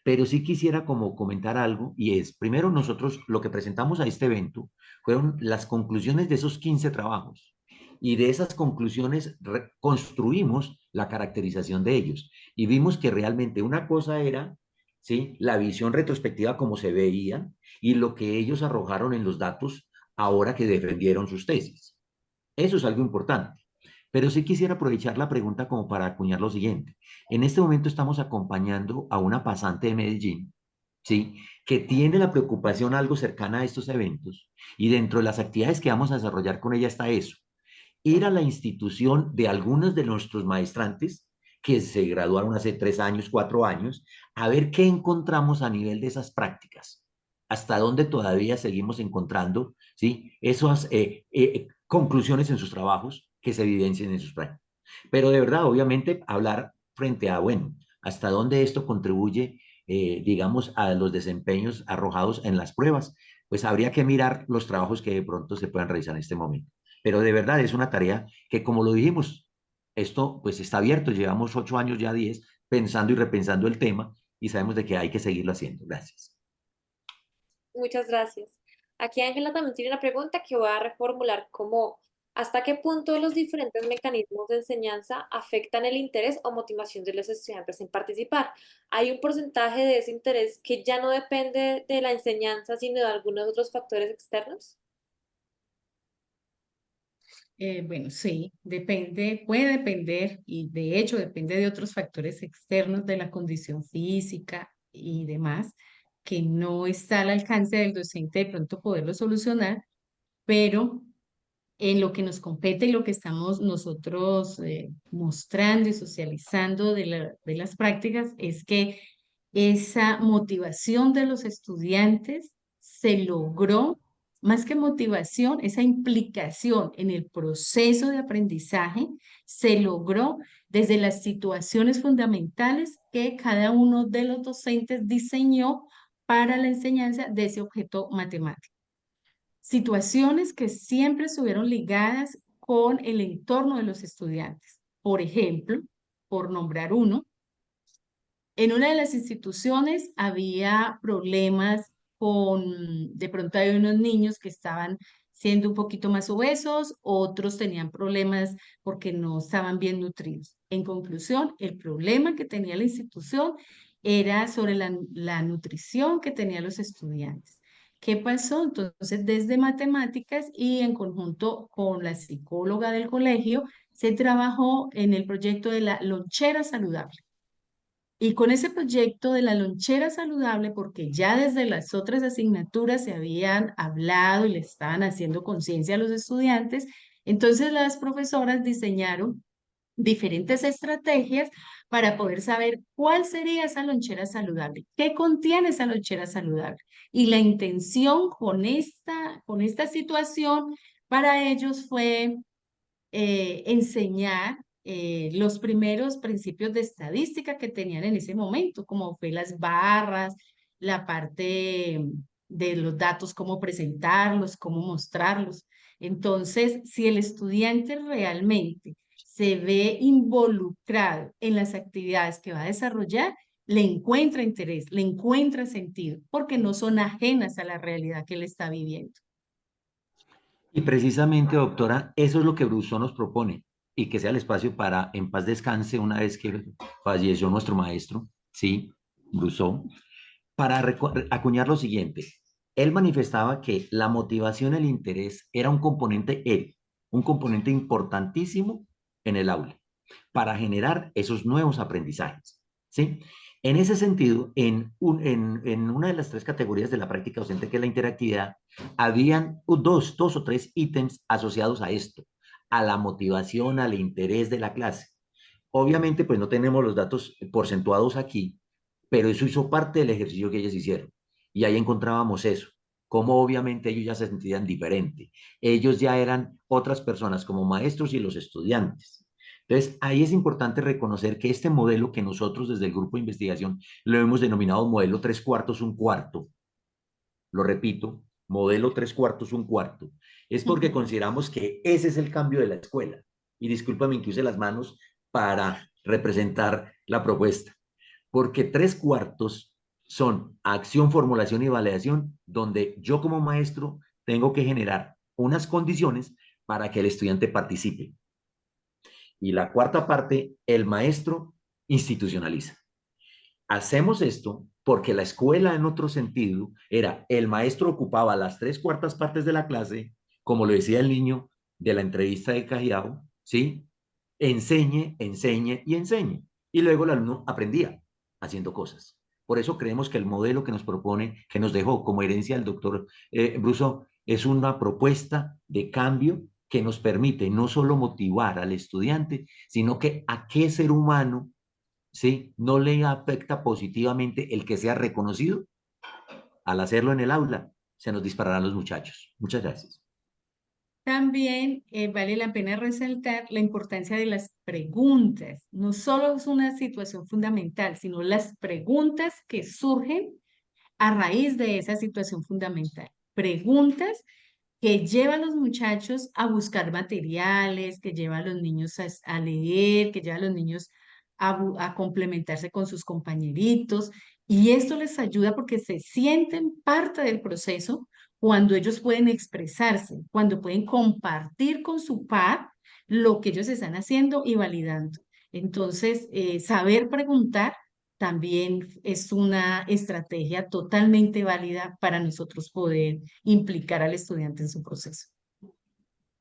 Pero sí quisiera como comentar algo y es, primero nosotros lo que presentamos a este evento fueron las conclusiones de esos 15 trabajos y de esas conclusiones construimos la caracterización de ellos y vimos que realmente una cosa era, ¿sí? La visión retrospectiva como se veía y lo que ellos arrojaron en los datos ahora que defendieron sus tesis. Eso es algo importante. Pero sí quisiera aprovechar la pregunta como para acuñar lo siguiente. En este momento estamos acompañando a una pasante de Medellín, ¿sí? Que tiene la preocupación algo cercana a estos eventos y dentro de las actividades que vamos a desarrollar con ella está eso, ir a la institución de algunos de nuestros maestrantes que se graduaron hace 3 años, 4 años, a ver qué encontramos a nivel de esas prácticas, hasta dónde todavía seguimos encontrando, ¿sí? Esas conclusiones en sus trabajos que se evidencien en sus prácticas. Pero de verdad, obviamente, hablar frente a, bueno, hasta dónde esto contribuye, digamos, a los desempeños arrojados en las pruebas, pues habría que mirar los trabajos que de pronto se puedan realizar en este momento. Pero de verdad es una tarea que, como lo dijimos, esto pues está abierto, llevamos 8 años, ya 10, pensando y repensando el tema y sabemos de que hay que seguirlo haciendo. Gracias. Muchas gracias. Aquí Ángela también tiene una pregunta que voy a reformular como, ¿hasta qué punto los diferentes mecanismos de enseñanza afectan el interés o motivación de los estudiantes en participar? ¿Hay un porcentaje de ese interés que ya no depende de la enseñanza, sino de algunos otros factores externos? Bueno, sí, depende, puede depender y de hecho depende de otros factores externos de la condición física y demás, que no está al alcance del docente de pronto poderlo solucionar, pero en lo que nos compete y lo que estamos nosotros mostrando y socializando de las prácticas es que esa motivación de los estudiantes se logró, más que motivación, esa implicación en el proceso de aprendizaje se logró desde las situaciones fundamentales que cada uno de los docentes diseñó para la enseñanza de ese objeto matemático. Situaciones que siempre estuvieron ligadas con el entorno de los estudiantes. Por ejemplo, por nombrar uno, en una de las instituciones había problemas con, de pronto hay unos niños que estaban siendo un poquito más obesos, otros tenían problemas porque no estaban bien nutridos. En conclusión, el problema que tenía la institución era sobre la nutrición que tenían los estudiantes. ¿Qué pasó? Entonces, desde matemáticas y en conjunto con la psicóloga del colegio, se trabajó en el proyecto de la lonchera saludable. Y con ese proyecto de la lonchera saludable, porque ya desde las otras asignaturas se habían hablado y le estaban haciendo conciencia a los estudiantes, entonces las profesoras diseñaron diferentes estrategias para poder saber cuál sería esa lonchera saludable, qué contiene esa lonchera saludable. Y la intención con esta situación para ellos fue enseñar los primeros principios de estadística que tenían en ese momento, como fue las barras, la parte de los datos, cómo presentarlos, cómo mostrarlos. Entonces, si el estudiante realmente se ve involucrado en las actividades que va a desarrollar, le encuentra interés, le encuentra sentido, porque no son ajenas a la realidad que él está viviendo. Y precisamente, doctora, eso es lo que Brousseau nos propone, y que sea el espacio para en paz descanse una vez que falleció nuestro maestro, sí, Brousseau, para acuñar lo siguiente. Él manifestaba que la motivación, el interés, era un componente importantísimo en el aula para generar esos nuevos aprendizajes, ¿sí? En ese sentido, en una de las tres categorías de la práctica docente, que es la interactividad, habían dos o tres ítems asociados a esto, a la motivación, al interés de la clase. Obviamente, pues no tenemos los datos porcentuados aquí, pero eso hizo parte del ejercicio que ellos hicieron. Y ahí encontrábamos eso, cómo obviamente ellos ya se sentían diferente. Ellos ya eran otras personas como maestros y los estudiantes. Entonces, ahí es importante reconocer que este modelo que nosotros desde el grupo de investigación lo hemos denominado modelo tres cuartos, un cuarto, lo repito, modelo tres cuartos, un cuarto, es porque consideramos que ese es el cambio de la escuela. Y discúlpame que use las manos para representar la propuesta, porque tres cuartos son acción, formulación y validación, donde yo como maestro tengo que generar unas condiciones para que el estudiante participe. Y la cuarta parte, el maestro institucionaliza. Hacemos esto porque la escuela, en otro sentido, era el maestro ocupaba las tres cuartas partes de la clase, como lo decía el niño de la entrevista de Cajiao, ¿sí? Enseñe, enseñe y enseñe. Y luego el alumno aprendía haciendo cosas. Por eso creemos que el modelo que nos propone, que nos dejó como herencia el doctor Brousseau, es una propuesta de cambio que nos permite no solo motivar al estudiante, sino que a qué ser humano, ¿sí?, no le afecta positivamente el que sea reconocido. Al hacerlo en el aula, se nos dispararán los muchachos. Muchas gracias. También vale la pena resaltar la importancia de las preguntas. No solo es una situación fundamental, sino las preguntas que surgen a raíz de esa situación fundamental. Preguntas que llevan a los muchachos a buscar materiales, que llevan a los niños a leer, que llevan a los niños a complementarse con sus compañeritos. Y esto les ayuda porque se sienten parte del proceso cuando ellos pueden expresarse, cuando pueden compartir con su par lo que ellos están haciendo y validando. Entonces, saber preguntar también es una estrategia totalmente válida para nosotros poder implicar al estudiante en su proceso.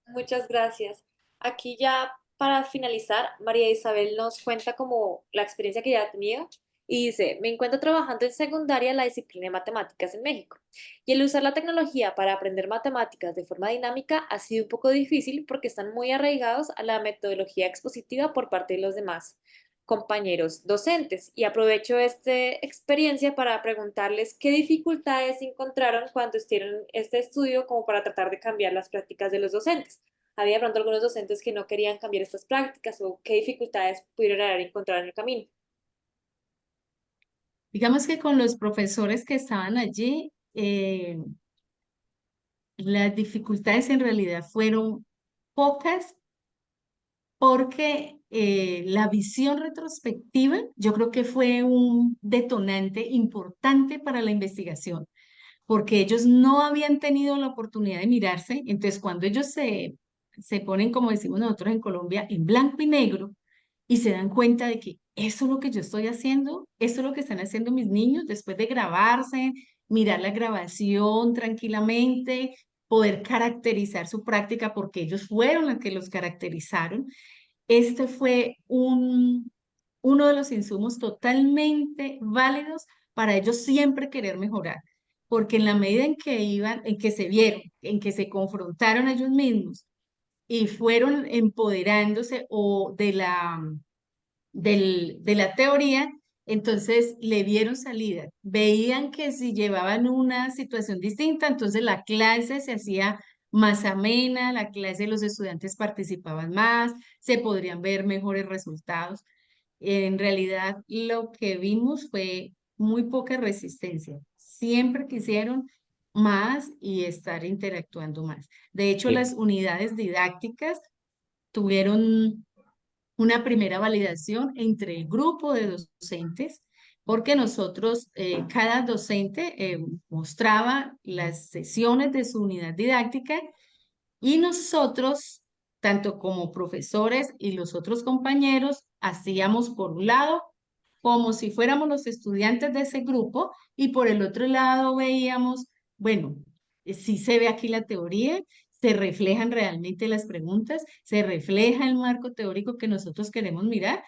Muchas gracias. Aquí ya para finalizar, María Isabel nos cuenta como la experiencia que ya ha tenido y dice, me encuentro trabajando en secundaria la disciplina de matemáticas en México y el usar la tecnología para aprender matemáticas de forma dinámica ha sido un poco difícil porque están muy arraigados a la metodología expositiva por parte de los demás compañeros docentes y aprovecho esta experiencia para preguntarles qué dificultades encontraron cuando hicieron este estudio como para tratar de cambiar las prácticas de los docentes. Había de pronto algunos docentes que no querían cambiar estas prácticas o qué dificultades pudieron haber encontrado en el camino. Digamos que con los profesores que estaban allí, las dificultades en realidad fueron pocas porque la visión retrospectiva yo creo que fue un detonante importante para la investigación, porque ellos no habían tenido la oportunidad de mirarse. Entonces, cuando ellos se ponen, como decimos nosotros en Colombia, en blanco y negro y se dan cuenta de que eso es lo que yo estoy haciendo, eso es lo que están haciendo mis niños después de grabarse, mirar la grabación tranquilamente, poder caracterizar su práctica porque ellos fueron los que los caracterizaron. Este fue uno de los insumos totalmente válidos para ellos siempre querer mejorar, porque en la medida en que iban, en que se vieron, en que se confrontaron ellos mismos y fueron empoderándose o de la teoría, entonces le dieron salida. Veían que si llevaban una situación distinta, entonces la clase se hacía más amena, la clase de los estudiantes participaban más, se podrían ver mejores resultados. En realidad, lo que vimos fue muy poca resistencia. Siempre quisieron más y estar interactuando más. De hecho, Eh, las unidades didácticas tuvieron una primera validación entre el grupo de docentes, porque nosotros, cada docente mostraba las sesiones de su unidad didáctica y nosotros, tanto como profesores y los otros compañeros, hacíamos por un lado como si fuéramos los estudiantes de ese grupo y por el otro lado veíamos, bueno, sí se ve aquí la teoría, se reflejan realmente las preguntas, se refleja el marco teórico que nosotros queremos mirar,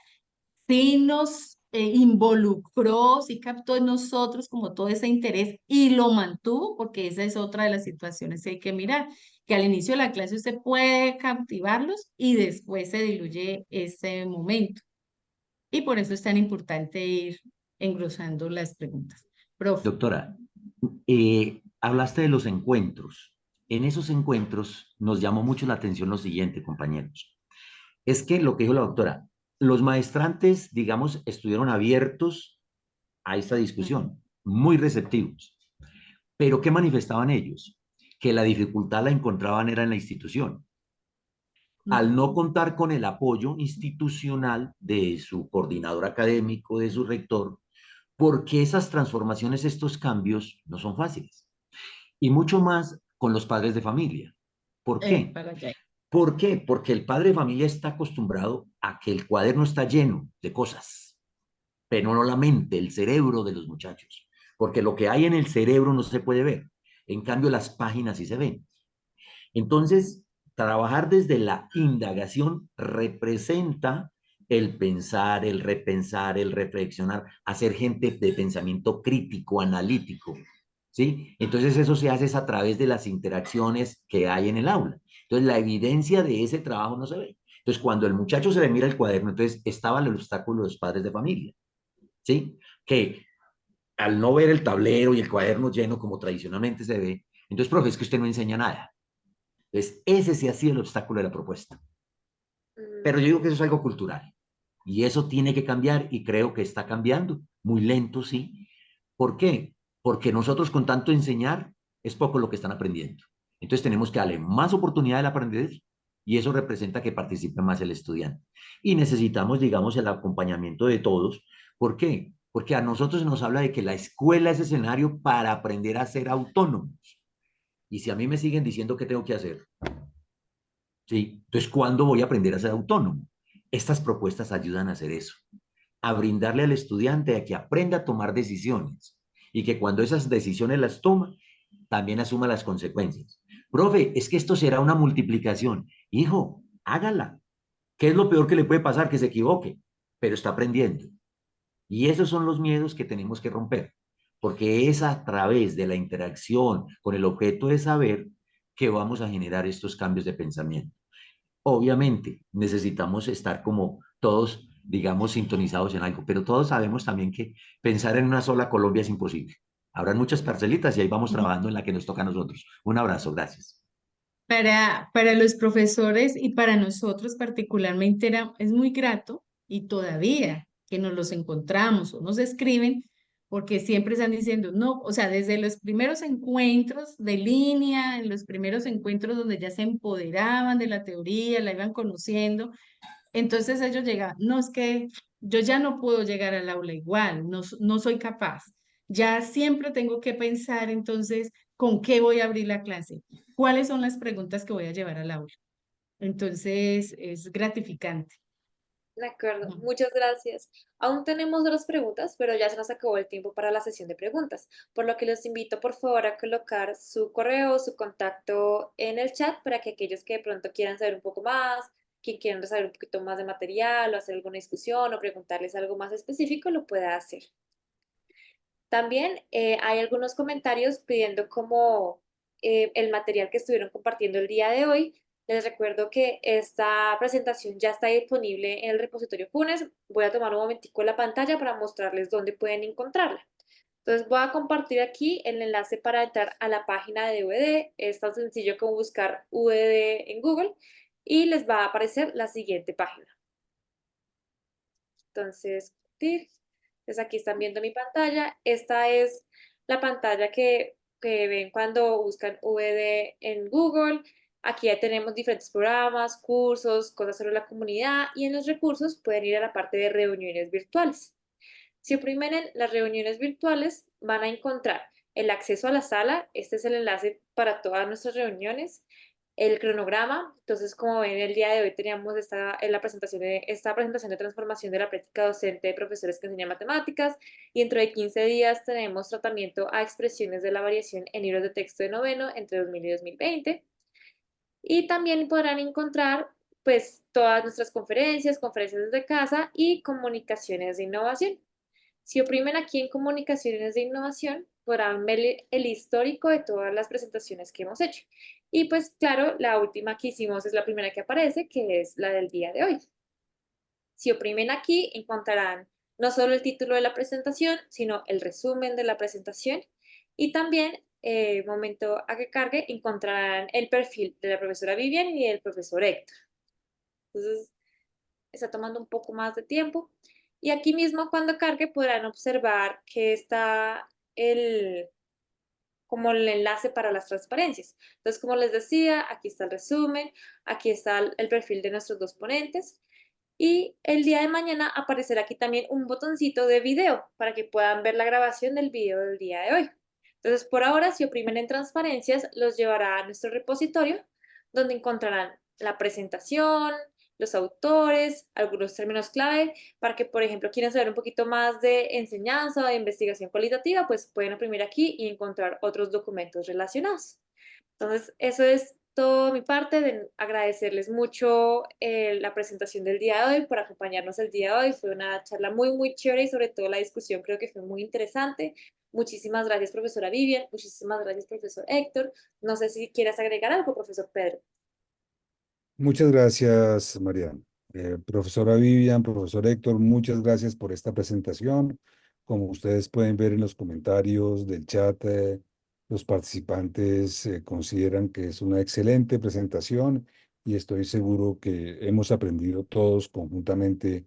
sí nos involucró, sí captó en nosotros como todo ese interés y lo mantuvo, porque esa es otra de las situaciones que hay que mirar, que al inicio de la clase usted puede captivarlos y después se diluye ese momento. Y por eso es tan importante ir engrosando las preguntas. Profe. Doctora, hablaste de los encuentros. En esos encuentros nos llamó mucho la atención lo siguiente, compañeros. Es que lo que dijo la doctora, los maestrantes, digamos, estuvieron abiertos a esta discusión, muy receptivos. Pero ¿qué manifestaban ellos? Que la dificultad la encontraban era en la institución. Al no contar con el apoyo institucional de su coordinador académico, de su rector, porque esas transformaciones, estos cambios no son fáciles. Y mucho más con los padres de familia. ¿Por qué? Para allá. ¿Por qué? Porque el padre de familia está acostumbrado a que el cuaderno está lleno de cosas, pero no la mente, el cerebro de los muchachos. Porque lo que hay en el cerebro no se puede ver. En cambio, las páginas sí se ven. Entonces, trabajar desde la indagación representa el pensar, el repensar, el reflexionar, hacer gente de pensamiento crítico, analítico. ¿sí? Entonces eso se hace es a través de las interacciones que hay en el aula. Entonces la evidencia de ese trabajo no se ve. Entonces cuando el muchacho se le mira el cuaderno, entonces estaba el obstáculo de los padres de familia, ¿sí? Que al no ver el tablero y el cuaderno lleno como tradicionalmente se ve, entonces, profe, es que usted no enseña nada. Entonces ese sí ha sido el obstáculo de la propuesta. Pero yo digo que eso es algo cultural. Y eso tiene que cambiar y creo que está cambiando. Muy lento, sí. ¿Por qué? Porque nosotros con tanto enseñar es poco lo que están aprendiendo. Entonces tenemos que darle más oportunidad al aprender y eso representa que participe más el estudiante. Y necesitamos, digamos, el acompañamiento de todos. ¿Por qué? Porque a nosotros se nos habla de que la escuela es escenario para aprender a ser autónomos. Y si a mí me siguen diciendo qué tengo que hacer, ¿sí? Entonces, ¿cuándo voy a aprender a ser autónomo? Estas propuestas ayudan a hacer eso, a brindarle al estudiante a que aprenda a tomar decisiones y que cuando esas decisiones las toma, también asuma las consecuencias. Profe, es que esto será una multiplicación. Hijo, hágala. ¿Qué es lo peor que le puede pasar? Que se equivoque, pero está aprendiendo. Y esos son los miedos que tenemos que romper, porque es a través de la interacción con el objeto de saber que vamos a generar estos cambios de pensamiento. Obviamente necesitamos estar como todos, digamos, sintonizados en algo, pero todos sabemos también que pensar en una sola Colombia es imposible. Habrán muchas parcelitas y ahí vamos trabajando en la que nos toca a nosotros. Un abrazo, gracias. Para los profesores y para nosotros particularmente es muy grato y todavía que nos los encontramos o nos escriben, porque siempre están diciendo, no, o sea, desde los primeros encuentros de línea, en los primeros encuentros donde ya se empoderaban de la teoría, la iban conociendo, entonces ellos llegan, no es que yo ya no puedo llegar al aula igual, no, no soy capaz. Ya siempre tengo que pensar entonces con qué voy a abrir la clase, cuáles son las preguntas que voy a llevar al aula. Entonces es gratificante. De acuerdo, Ujú. muchas gracias. Aún tenemos otras preguntas, pero ya se nos acabó el tiempo para la sesión de preguntas, por lo que los invito por favor a colocar su correo, su contacto en el chat para que aquellos que de pronto quieran saber un poco más, que quieran saber un poquito más de material o hacer alguna discusión o preguntarles algo más específico, lo pueda hacer. También hay algunos comentarios pidiendo como el material que estuvieron compartiendo el día de hoy. Les recuerdo que esta presentación ya está disponible en el repositorio Funes. Voy a tomar un momentico la pantalla para mostrarles dónde pueden encontrarla. Entonces voy a compartir aquí el enlace para entrar a la página de VD. Es tan sencillo como buscar VD en Google y les va a aparecer la siguiente página. Entonces, pues aquí están viendo mi pantalla. Esta es la pantalla que ven cuando buscan VD en Google. Aquí ya tenemos diferentes programas, cursos, cosas sobre la comunidad y en los recursos pueden ir a la parte de reuniones virtuales. Si oprimen en las reuniones virtuales, van a encontrar el acceso a la sala. Este es el enlace para todas nuestras reuniones. El cronograma. Entonces, como ven, el día de hoy teníamos esta presentación de transformación de la práctica docente de profesores que enseñan matemáticas. Y dentro de 15 días tenemos tratamiento a expresiones de la variación en libros de texto de noveno entre 2000 y 2020. Y también podrán encontrar pues todas nuestras conferencias, conferencias desde casa y comunicaciones de innovación. Si oprimen aquí en comunicaciones de innovación, podrán ver el histórico de todas las presentaciones que hemos hecho. Y pues claro, la última que hicimos es la primera que aparece, que es la del día de hoy. Si oprimen aquí, encontrarán no solo el título de la presentación, sino el resumen de la presentación y también, momento a que cargue, encontrarán el perfil de la profesora Vivian y del profesor Héctor. Entonces, está tomando un poco más de tiempo. Y aquí mismo cuando cargue podrán observar que está como el enlace para las transparencias. Entonces, como les decía, aquí está el resumen, aquí está el perfil de nuestros dos ponentes. Y el día de mañana aparecerá aquí también un botoncito de video para que puedan ver la grabación del video del día de hoy. Entonces, por ahora, si oprimen en transparencias, los llevará a nuestro repositorio, donde encontrarán la presentación, los autores, algunos términos clave, para que, por ejemplo, quieran saber un poquito más de enseñanza o de investigación cualitativa, pues pueden oprimir aquí y encontrar otros documentos relacionados. Entonces, eso es todo mi parte de agradecerles mucho la presentación del día de hoy, por acompañarnos el día de hoy. Fue una charla muy, muy chévere y sobre todo la discusión creo que fue muy interesante. Muchísimas gracias, profesora Vivian. Muchísimas gracias, profesor Héctor. No sé si quieres agregar algo, profesor Pedro. Muchas gracias, Mariana. Profesora Vivian, profesor Héctor, muchas gracias por esta presentación. Como ustedes pueden ver en los comentarios del chat, los participantes consideran que es una excelente presentación y estoy seguro que hemos aprendido todos conjuntamente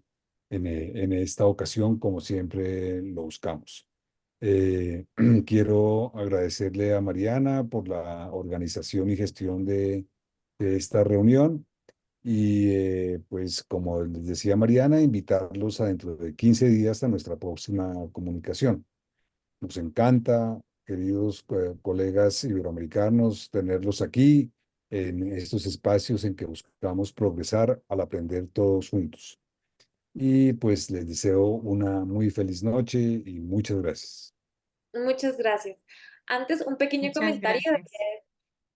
en esta ocasión, como siempre lo buscamos. Quiero agradecerle a Mariana por la organización y gestión de esta reunión. Y pues como les decía Mariana, invitarlos a dentro de 15 días a nuestra próxima comunicación. Nos encanta, queridos colegas iberoamericanos, tenerlos aquí en estos espacios en que buscamos progresar al aprender todos juntos. Y pues les deseo una muy feliz noche y muchas gracias. Muchas gracias. Antes, un pequeño Muchas comentario. gracias.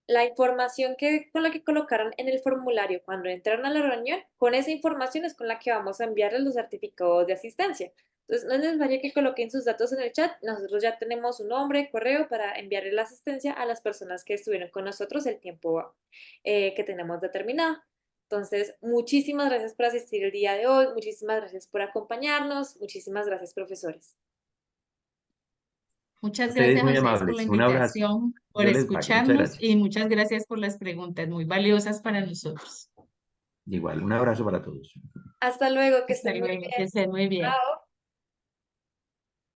La información con la que colocaron en el formulario cuando entraron a la reunión, con esa información es con la que vamos a enviarles los certificados de asistencia. Entonces, no es necesario que coloquen sus datos en el chat. Nosotros ya tenemos su nombre, correo para enviarle la asistencia a las personas que estuvieron con nosotros el tiempo que tenemos determinado. Entonces, muchísimas gracias por asistir el día de hoy. Muchísimas gracias por acompañarnos. Muchísimas gracias, profesores. Muchas Ustedes gracias a muy ustedes por la amables. Un abrazo. invitación, por Dios les pague. Muchas escucharnos gracias. y muchas gracias por las preguntas muy valiosas para nosotros. Igual, un abrazo para todos. Hasta luego, que Hasta estén muy luego, que bien. estén muy bien. Chao.